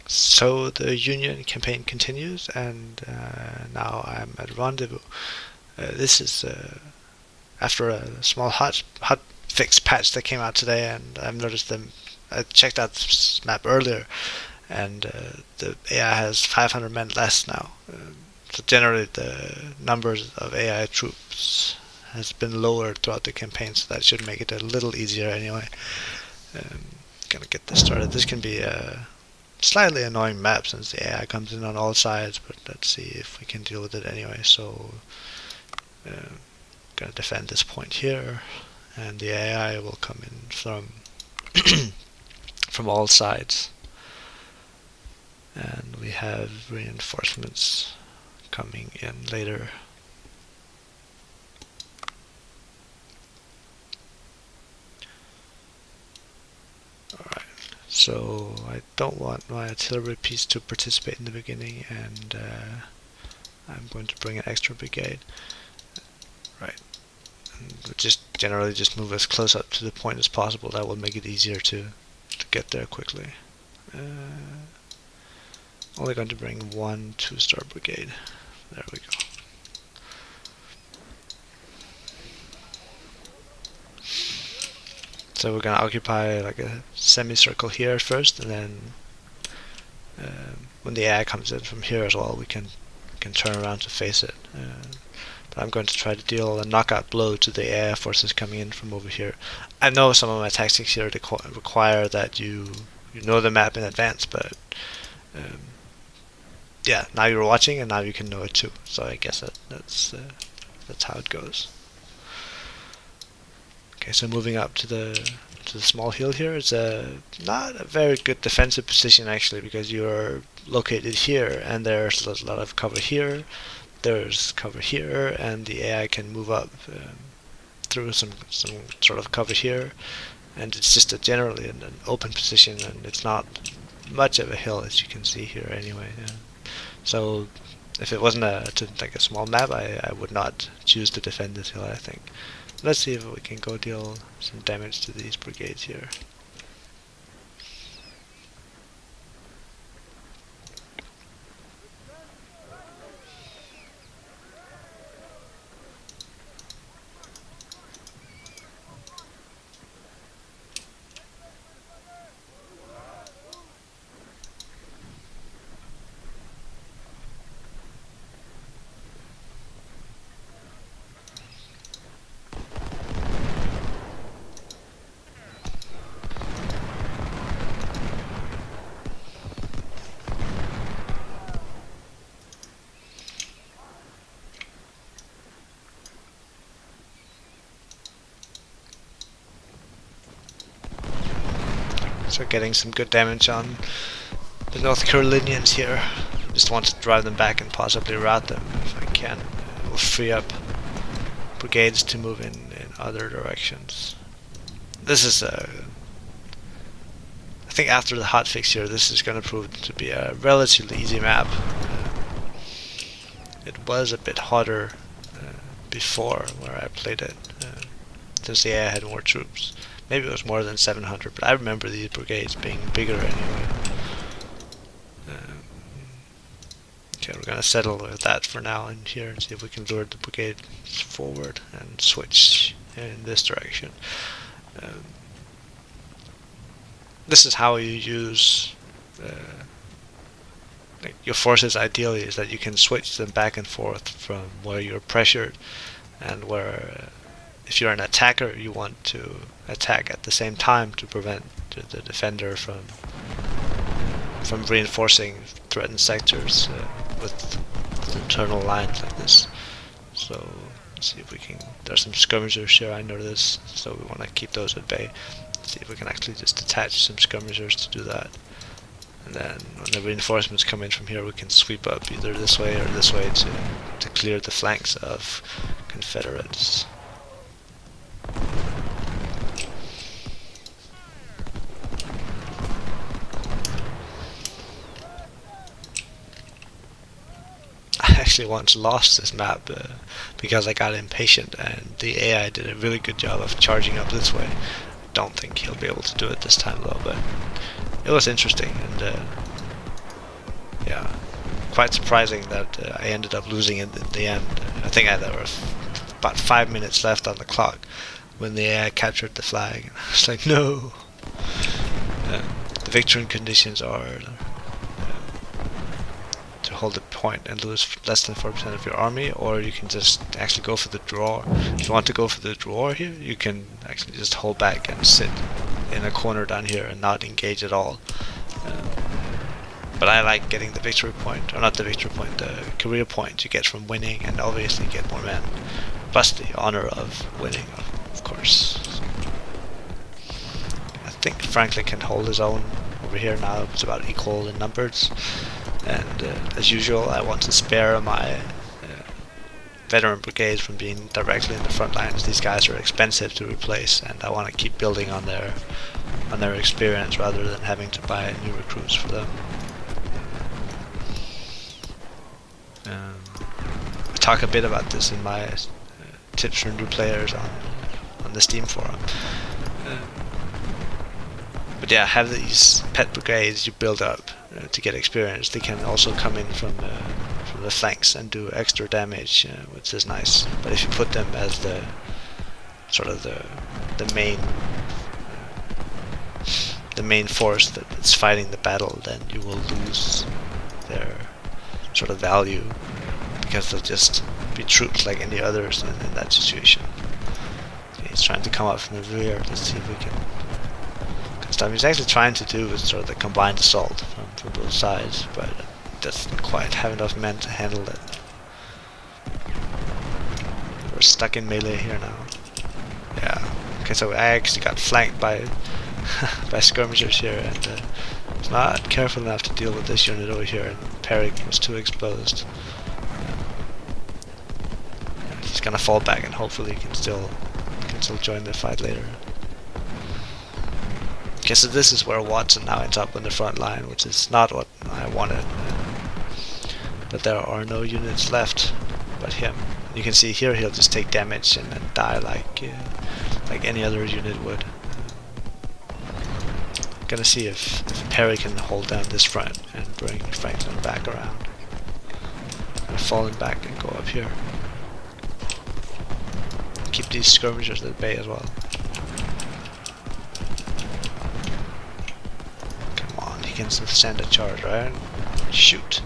So the Union campaign continues, and now I'm at Rendezvous. This is after a small hot fix patch that came out today, and I've noticed them. I checked out this map earlier, and the AI has 500 men less now. So generally, the numbers of AI troops has been lowered throughout the campaign, so that should make it a little easier anyway. Um, Gonna get this started. This can be a slightly annoying map since the AI comes in on all sides, but let's see if we can deal with it anyway. So, gonna defend this point here, and the AI will come in from from all sides. And we have reinforcements coming in later. Alright, so I don't want my artillery piece to participate in the beginning, and I'm going to bring an extra brigade. Right. And just generally just move as close up to the point as possible. That will make it easier to get there quickly. Only going to bring one 2-star brigade. There we go. So we're gonna occupy like a semicircle here at first, and then when the AI comes in from here as well, we can turn around to face it. But I'm going to try to deal a knockout blow to the AI forces coming in from over here. I know some of my tactics here require that you know the map in advance, but yeah, now you're watching and now you can know it too. So I guess that's how it goes. Okay, so moving up to the small hill here, it's not a very good defensive position actually, because you're located here and there's a lot of cover here, there's cover here, and the AI can move up through some sort of cover here, and it's just generally an open position, and it's not much of a hill as you can see here anyway. So if it wasn't like a small map, I would not choose to defend this hill, I think. Let's see if we can go deal some damage to these brigades here. So getting some good damage on the North Carolinians here. Just want to drive them back and possibly rout them if I can. It will free up brigades to move in other directions. This is I think after the hotfix here, this is going to prove to be a relatively easy map. It was a bit harder before where I played it, since the AI had more troops. Maybe it was more than 700, but I remember these brigades being bigger anyway. Okay, we're going to settle with that for now in here and see if we can lure the brigade forward and switch in this direction. This is how you use like your forces ideally, is that you can switch them back and forth from where you're pressured and where if you're an attacker you want to attack at the same time to prevent the defender from reinforcing threatened sectors with internal lines like this. So let's see if we can. There's some skirmishers here, I noticed, so we want to keep those at bay. Let's see if we can actually just attach some skirmishers to do that. And then when the reinforcements come in from here, we can sweep up either this way or this way to clear the flanks of Confederates. I actually once lost this map because I got impatient, and the AI did a really good job of charging up this way. I don't think he'll be able to do it this time though, but it was interesting, and yeah, quite surprising that I ended up losing it in the end. I think there were about 5 minutes left on the clock when the AI captured the flag. I was like, no. The victory conditions are to hold the point and lose less than 4% of your army, or you can just actually go for the draw. If you want to go for the draw here, you can actually just hold back and sit in a corner down here and not engage at all. But I like getting the victory point, or not the victory point, the career point you get from winning, and obviously get more men, plus the honor of winning, of course. I think Franklin can hold his own over here now. It's about equal in numbers. And as usual, I want to spare my veteran brigades from being directly in the front lines. These guys are expensive to replace, and I want to keep building on their experience rather than having to buy new recruits for them. I talk a bit about this in my tips for new players on the Steam forum. But yeah, have these pet brigades you build up to get experience. They can also come in from the flanks and do extra damage, which is nice. But if you put them as the sort of the main force that's fighting the battle, then you will lose their sort of value, because they'll just be troops like any others in that situation. Okay, he's trying to come up from the rear. Let's see if we can stop. He's actually trying to do is sort of the combined assault from both sides, but it doesn't quite have enough men to handle it. We're stuck in melee here now. Yeah. Okay, so I actually got flanked by by skirmishers here, and was not careful enough to deal with this unit over here, and Perry was too exposed. He's gonna fall back, and hopefully he can still join the fight later. Okay, so this is where Watson now ends up on the front line, which is not what I wanted. But there are no units left but him. You can see here he'll just take damage and then die like any other unit would. Gonna see if Perry can hold down this front and bring Franklin back around. And fall him back and go up here. Keep these skirmishers at bay as well. Come on, he can send a charge, right? Shoot.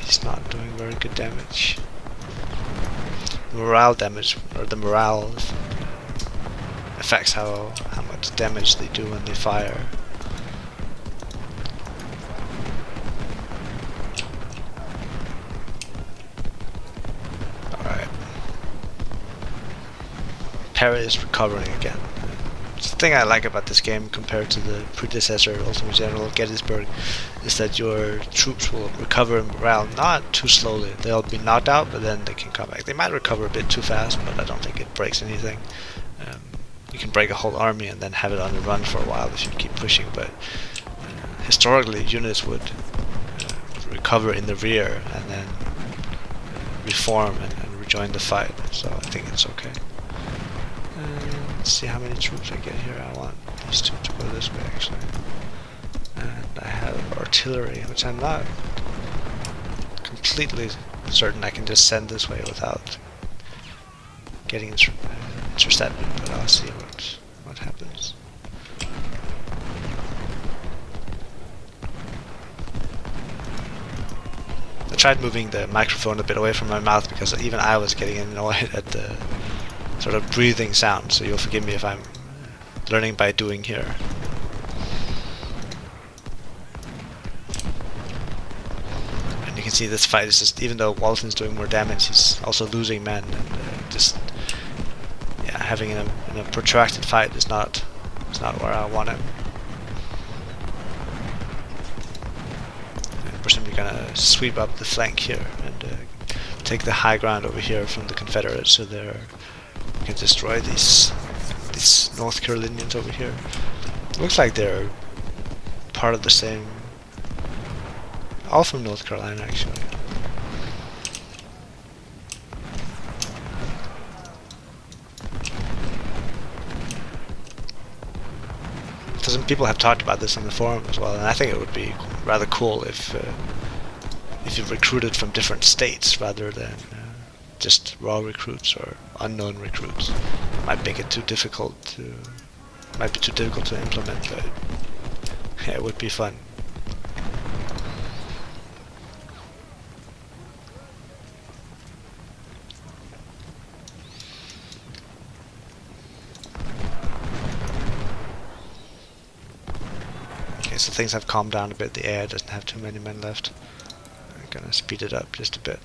He's not doing very good damage. Morale damage, or the morale affects how much damage they do when they fire. Alright. Perry is recovering again. The thing I like about this game compared to the predecessor, Ultimate General Gettysburg, is that your troops will recover in morale not too slowly. They'll be knocked out, but then they can come back. They might recover a bit too fast, but I don't think it breaks anything. You can break a whole army and then have it on the run for a while if you keep pushing, but historically units would recover in the rear and then reform and rejoin the fight, so I think it's okay. Let's see how many troops I get here. I want these two to go this way actually. And I have artillery, which I'm not completely certain I can just send this way without getting intercepted, but I'll see what happens. I tried moving the microphone a bit away from my mouth because even I was getting annoyed at the sort of breathing sound, so you'll forgive me if I'm learning by doing here. And you can see this fight is just, even though Walton's doing more damage, he's also losing men, and just having in a protracted fight is not where I want him. We're simply gonna sweep up the flank here and take the high ground over here from the Confederates, so we can destroy these North Carolinians over here. Looks like they're part of the same, all from North Carolina actually. Because some people have talked about this on the forum as well, and I think it would be rather cool if you recruited from different states rather than just raw recruits or unknown recruits. Might make it might be too difficult to implement, but yeah, it would be fun. Okay, so things have calmed down a bit. The air doesn't have too many men left. I'm gonna speed it up just a bit.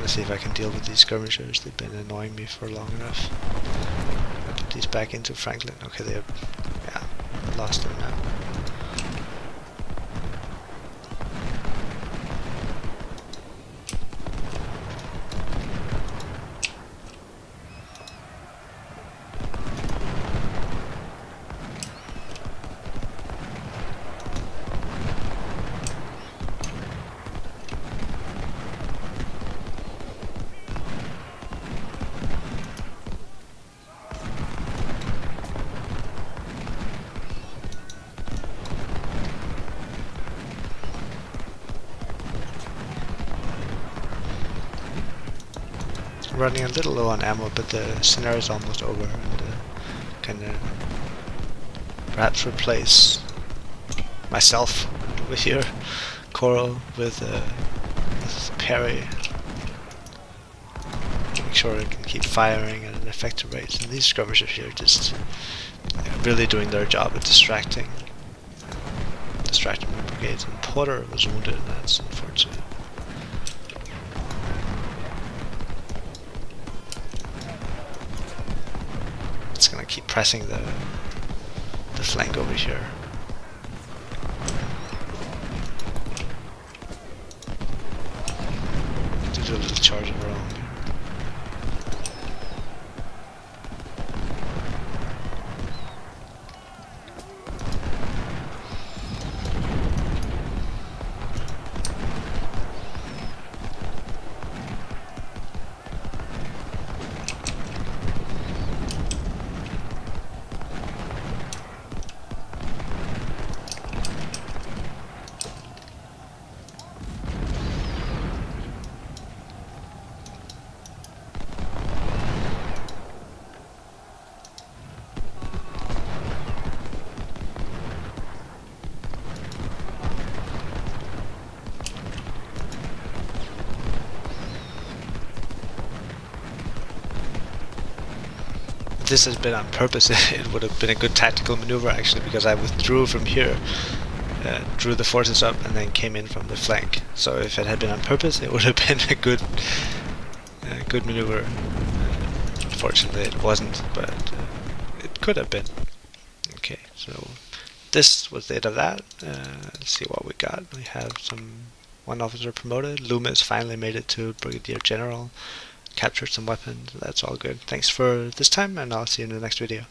See if I can deal with these skirmishers. They've been annoying me for long enough. I put these back into Franklin. Okay, they're lost them now. Running a little low on ammo, but the scenario is almost over, and can perhaps replace myself with here, Coral with Perry. Make sure I can keep firing at an effective rate. And these skirmishers here just really doing their job at distracting my brigades. And Porter was wounded, and that's unfortunate. Gonna keep pressing the flank over here. To do a little charge of our own. This has been on purpose. It would have been a good tactical maneuver actually, because I withdrew from here, drew the forces up, and then came in from the flank. So if it had been on purpose, it would have been a good maneuver. Unfortunately, it wasn't, but it could have been. Okay, so this was the end of that. Let's see what we got. We have one officer promoted. Loomis finally made it to Brigadier General. Captured some weapons. That's all good. Thanks for this time, and I'll see you in the next video.